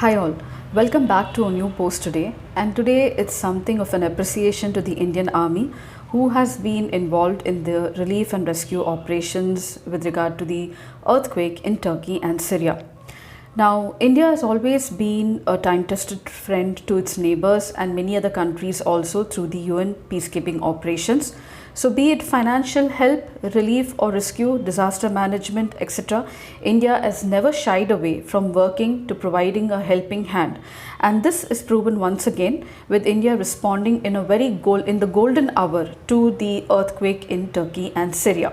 Hi all, welcome back to a new post today, and today it's something of an appreciation to the Indian Army who has been involved in the relief and rescue operations with regard to the earthquake in Turkey and Syria. Now, India has always been a time-tested friend to its neighbors and many other countries also through the UN peacekeeping operations. So be it financial help, relief or rescue, disaster management, etc., India has never shied away from working to providing a helping hand. And this is proven once again with India responding in in the golden hour to the earthquake in Turkey and Syria.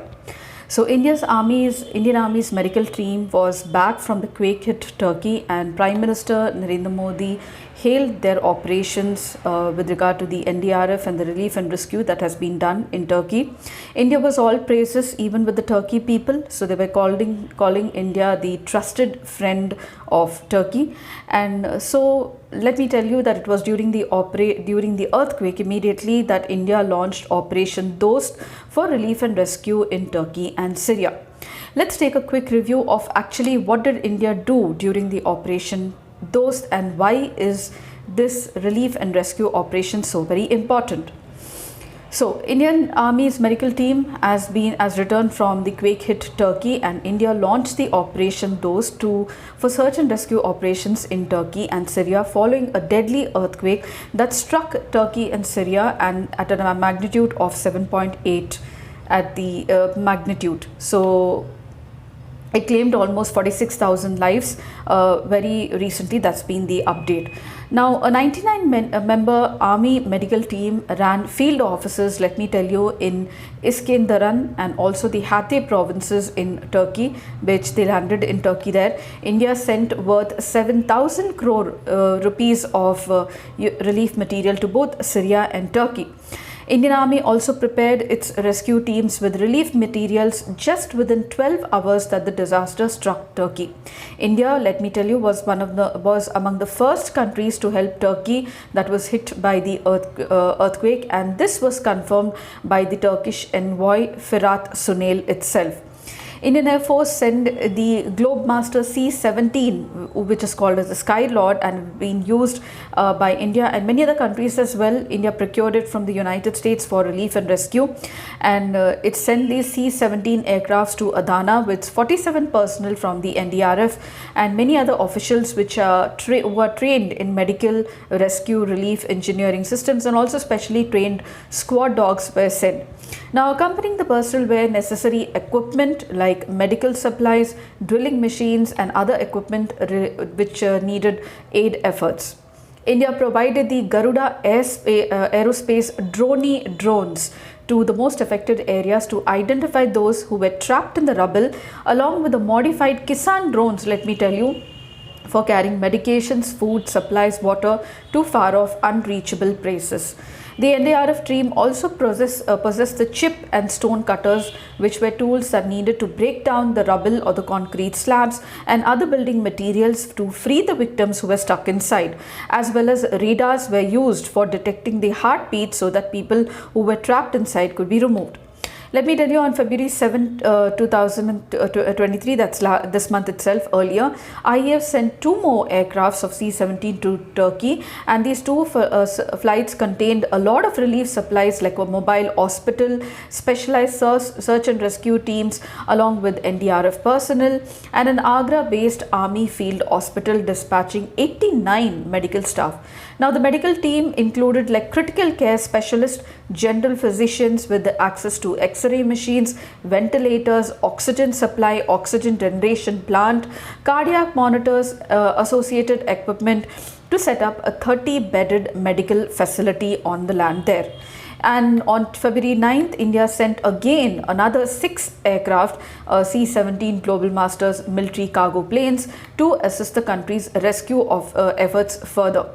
So Indian Army's medical team was back from the quake-hit Turkey, and Prime Minister Narendra Modi hailed their operations with regard to the NDRF and the relief and rescue that has been done in Turkey. India was all praises even with the Turkey people, so they were calling India the trusted friend of Turkey. And so let me tell you that it was during the earthquake immediately that India launched Operation Dost for relief and rescue in Turkey and Syria. Let's take a quick review of actually what did India do during the Operation Dost and why is this relief and rescue operation so very important. So, Indian Army's medical team has returned from the quake-hit Turkey, and India launched the Operation Dost for search and rescue operations in Turkey and Syria following a deadly earthquake that struck Turkey and Syria and at a magnitude of 7.8 at the magnitude. So, it claimed almost 46,000 lives very recently. That's been the update. Now, a 99-member army medical team ran field offices, let me tell you, in Iskenderun and also the Hatay provinces in Turkey, which they landed in Turkey there. India sent worth 7,000 crore rupees of relief material to both Syria and Turkey. Indian Army also prepared its rescue teams with relief materials just within 12 hours that the disaster struck Turkey. India, let me tell you, was among the first countries to help Turkey that was hit by the earthquake, and this was confirmed by the Turkish envoy Firat Sunel itself. Indian Air Force sent the Globemaster C-17, which is called as the Sky Lord and been used by India and many other countries as well. India procured it from the United States for relief and rescue, and it sent these C-17 aircrafts to Adana with 47 personnel from the NDRF and many other officials who are trained in medical, rescue, relief, engineering systems, and also specially trained squad dogs were sent. Now, accompanying the personnel were necessary equipment like medical supplies, drilling machines and other equipment which needed aid efforts. India provided the Garuda aerospace drones to the most affected areas to identify those who were trapped in the rubble, along with the modified Kisan drones, let me tell you, for carrying medications, food, supplies, water to far off unreachable places. The NDRF team also possessed the chip and stone cutters, which were tools that needed to break down the rubble or the concrete slabs and other building materials to free the victims who were stuck inside, as well as radars were used for detecting the heartbeat so that people who were trapped inside could be removed. Let me tell you, on February 7, 2023, that's this month itself, earlier, IAF sent 2 more aircrafts of C-17 to Turkey, and these 2 flights contained a lot of relief supplies like a mobile hospital, specialized search and rescue teams along with NDRF personnel, and an Agra-based army field hospital dispatching 89 medical staff. Now, the medical team included like critical care specialists, general physicians with access to X-ray machines, ventilators, oxygen supply, oxygen generation plant, cardiac monitors, associated equipment to set up a 30-bedded medical facility on the land there. And on February 9th, India sent again another 6 aircraft, C-17 Global Masters military cargo planes to assist the country's rescue efforts further.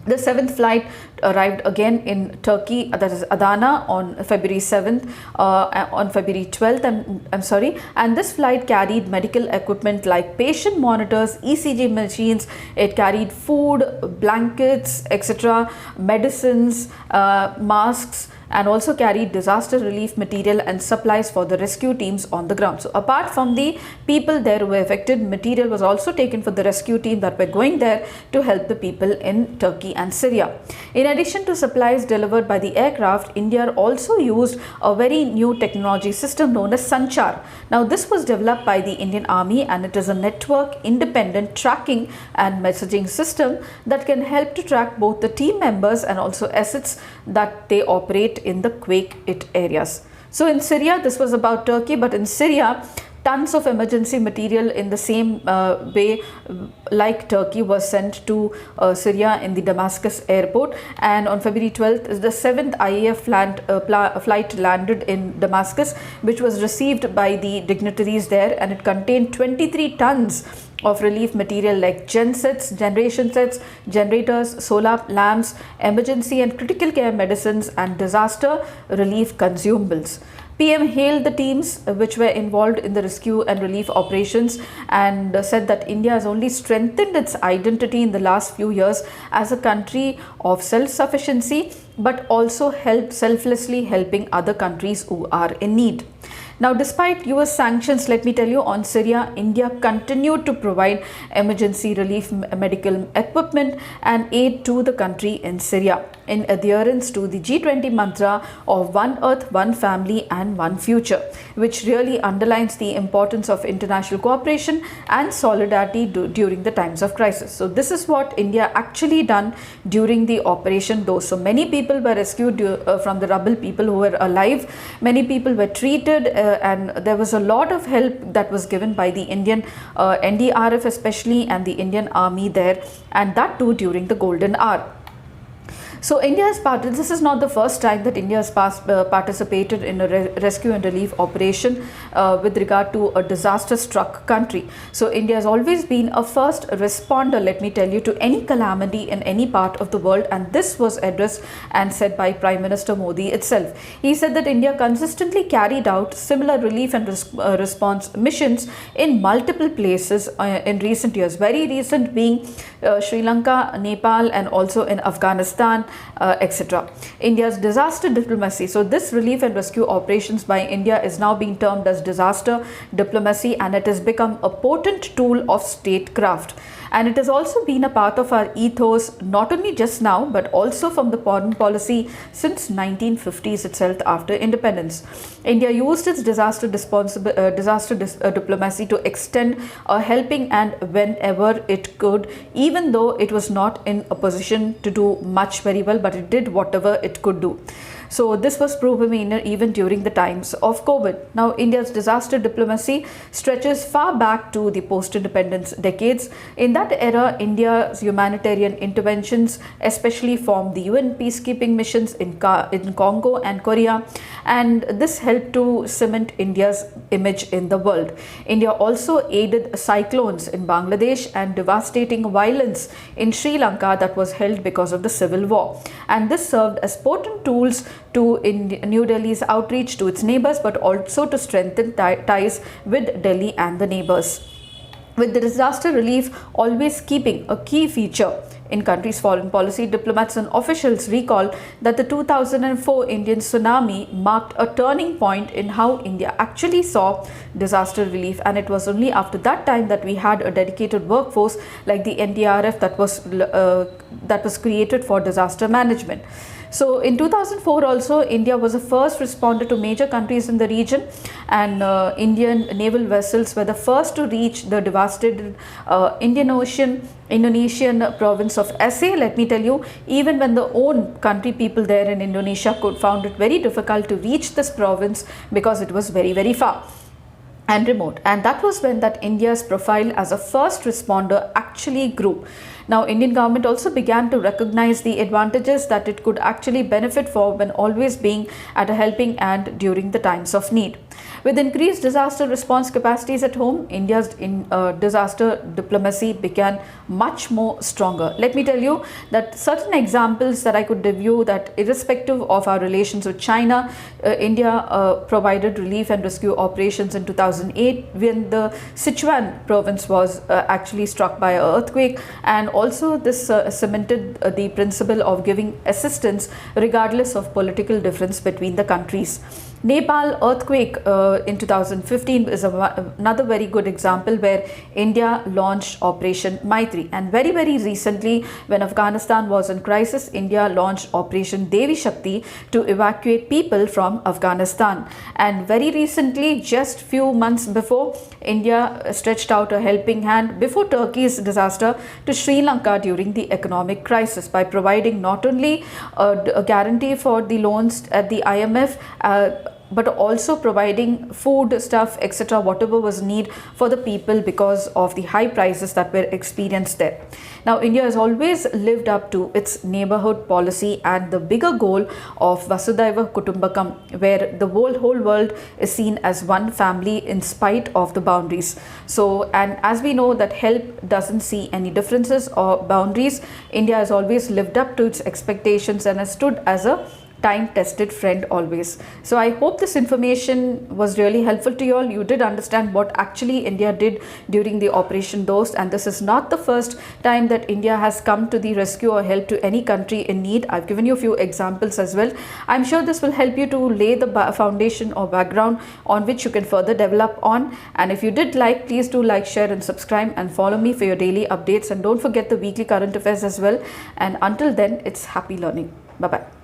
The 7th flight arrived again in Turkey, that is Adana, on February 7th, on February 12th, and this flight carried medical equipment like patient monitors, ECG machines, it carried food, blankets, etc., medicines, masks, and also carried disaster relief material and supplies for the rescue teams on the ground. So apart from the people there who were affected, material was also taken for the rescue team that were going there to help the people in Turkey and Syria. In addition to supplies delivered by the aircraft, India also used a very new technology system known as Sanchar. Now this was developed by the Indian Army, and it is a network independent tracking and messaging system that can help to track both the team members and also assets that they operate in the quake hit areas. So in Syria, this was about Turkey, but in Syria, tons of emergency material in the same way like Turkey was sent to Syria in the Damascus airport, and on February 12th the 7th IAF flight landed in Damascus, which was received by the dignitaries there, and it contained 23 tons of relief material like gensets, generation sets, generators, solar lamps, emergency and critical care medicines, and disaster relief consumables. PM hailed the teams which were involved in the rescue and relief operations and said that India has only strengthened its identity in the last few years as a country of self-sufficiency, but also selflessly helping other countries who are in need. Now, despite US sanctions, let me tell you, on Syria, India continued to provide emergency relief medical equipment and aid to the country in Syria in adherence to the G20 mantra of One Earth, One Family and One Future, which really underlines the importance of international cooperation and solidarity during the times of crisis. So this is what India actually done during the Operation Dost. So many people were rescued from the rubble, people who were alive, many people were treated, and there was a lot of help that was given by the Indian NDRF especially, and the Indian Army there, and that too during the golden hour. So India has this is not the first time that India has participated in a rescue and relief operation with regard to a disaster struck country. So India has always been a first responder, let me tell you, to any calamity in any part of the world, and this was addressed and said by Prime Minister Modi itself. He said that India consistently carried out similar relief and response missions in multiple places in recent years, very recent being Sri Lanka, Nepal and also in Afghanistan, etc. India's disaster diplomacy. So this relief and rescue operations by India is now being termed as disaster diplomacy, and it has become a potent tool of statecraft. And it has also been a part of our ethos, not only just now, but also from the foreign policy since 1950s itself after independence. India used its disaster diplomacy to extend a helping hand whenever it could, even though it was not in a position to do much very well, but it did whatever it could do. So this was proven even during the times of COVID. Now, India's disaster diplomacy stretches far back to the post-independence decades. In that era, India's humanitarian interventions especially formed the UN peacekeeping missions in Congo and Korea, and this helped to cement India's image in the world. India also aided cyclones in Bangladesh and devastating violence in Sri Lanka that was held because of the civil war. And this served as potent tools to New Delhi's outreach to its neighbors, but also to strengthen ties with Delhi and the neighbors. With the disaster relief always keeping a key feature in country's foreign policy, diplomats and officials recall that the 2004 Indian tsunami marked a turning point in how India actually saw disaster relief, and it was only after that time that we had a dedicated workforce like the NDRF that was created for disaster management. So in 2004 also, India was the first responder to major countries in the region, and Indian naval vessels were the first to reach the devastated Indonesian province of Aceh. Let me tell you, even when the own country people there in Indonesia found it very difficult to reach this province because it was very, very far and remote. And that was when that India's profile as a first responder actually grew. Now, Indian government also began to recognize the advantages that it could actually benefit for when always being at a helping hand during the times of need. With increased disaster response capacities at home, India's disaster diplomacy began much more stronger. Let me tell you that certain examples that I could give you, that irrespective of our relations with China, India provided relief and rescue operations in 2008 when the Sichuan province was actually struck by an earthquake, and also this cemented the principle of giving assistance regardless of political difference between the countries. Nepal earthquake in 2015 is another very good example where India launched Operation Maitri, and very recently when Afghanistan was in crisis, India launched Operation Devi Shakti to evacuate people from Afghanistan. And very recently, just few months before, India stretched out a helping hand before Turkey's disaster to Sri Lanka during the economic crisis by providing not only a guarantee for the loans at the IMF, but also providing food stuff, etc., whatever was need for the people because of the high prices that were experienced there. Now, India has always lived up to its neighborhood policy and the bigger goal of Vasudhaiva Kutumbakam, where the whole world is seen as one family in spite of the boundaries. So, and as we know that help doesn't see any differences or boundaries, India has always lived up to its expectations and has stood as a time-tested friend always. So I hope this information was really helpful to you all. You did understand what actually India did during the Operation Dost, and this is not the first time that India has come to the rescue or help to any country in need. I've given you a few examples as well. I'm sure this will help you to lay the foundation or background on which you can further develop on. And if you did like, please do like, share and subscribe and follow me for your daily updates, and don't forget the weekly current affairs as well. And until then, it's happy learning. Bye-bye.